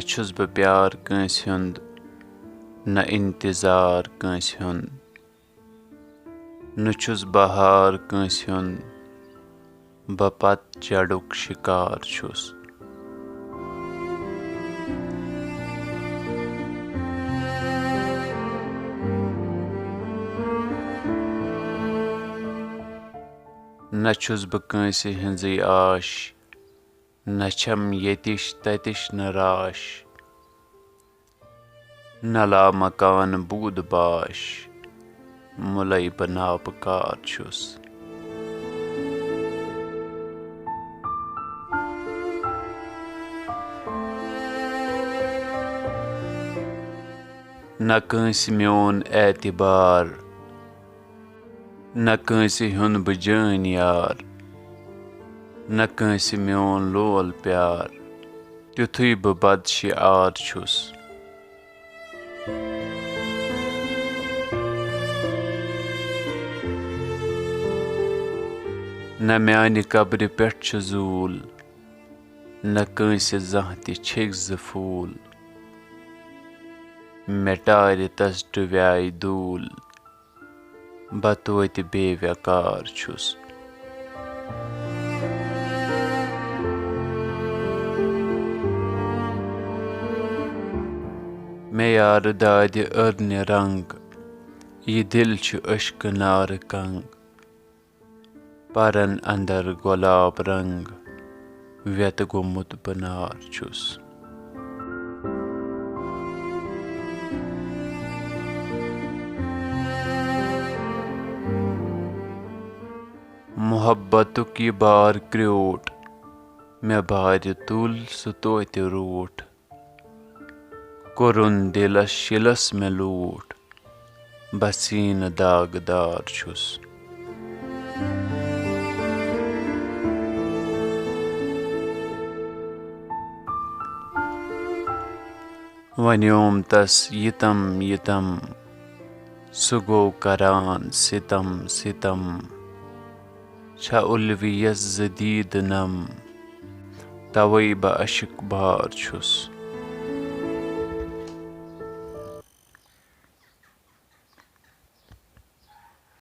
छुस बह प्यार कांस हुंद न इंतजार कांस हुंद न छुस बहार कांस हुंद बह पतझड़ुक शिकार छुस। न छुस बह कांसी हिंजै आश न छम यतिश ततिश न राश न लामकान बूद बाश मुलई बह नाबकार छुस। न कांसी म्योन एतबार न कांसी हुंद बह जान यार न कांसी म्योन लोल प्यार तिथुई बह बदशिआर छुस। न म्यानि कब्र पेठ छु जूल न कांसी जहां ति छेक ज फूल मे टारि तस डुव्याय दूल बह तोति बेव्यकार छुस। मे यार दादि अर्नि रंग यह दिल छु अश्क नार कंग परन अंदर गुलाब रंग व्यत गोमुत बनार छुस। मोहब्बतुक यह बार क्रोट मे बार तुल सु तोति रूट कोरुन दिलस शिलस मे लूट बह सीन दागदार छुस। वन्योम तस यितम यितम सु गो करान सितम सितम छा उल्वी यस ज दीद नम तवई बह अशिक बार छुस।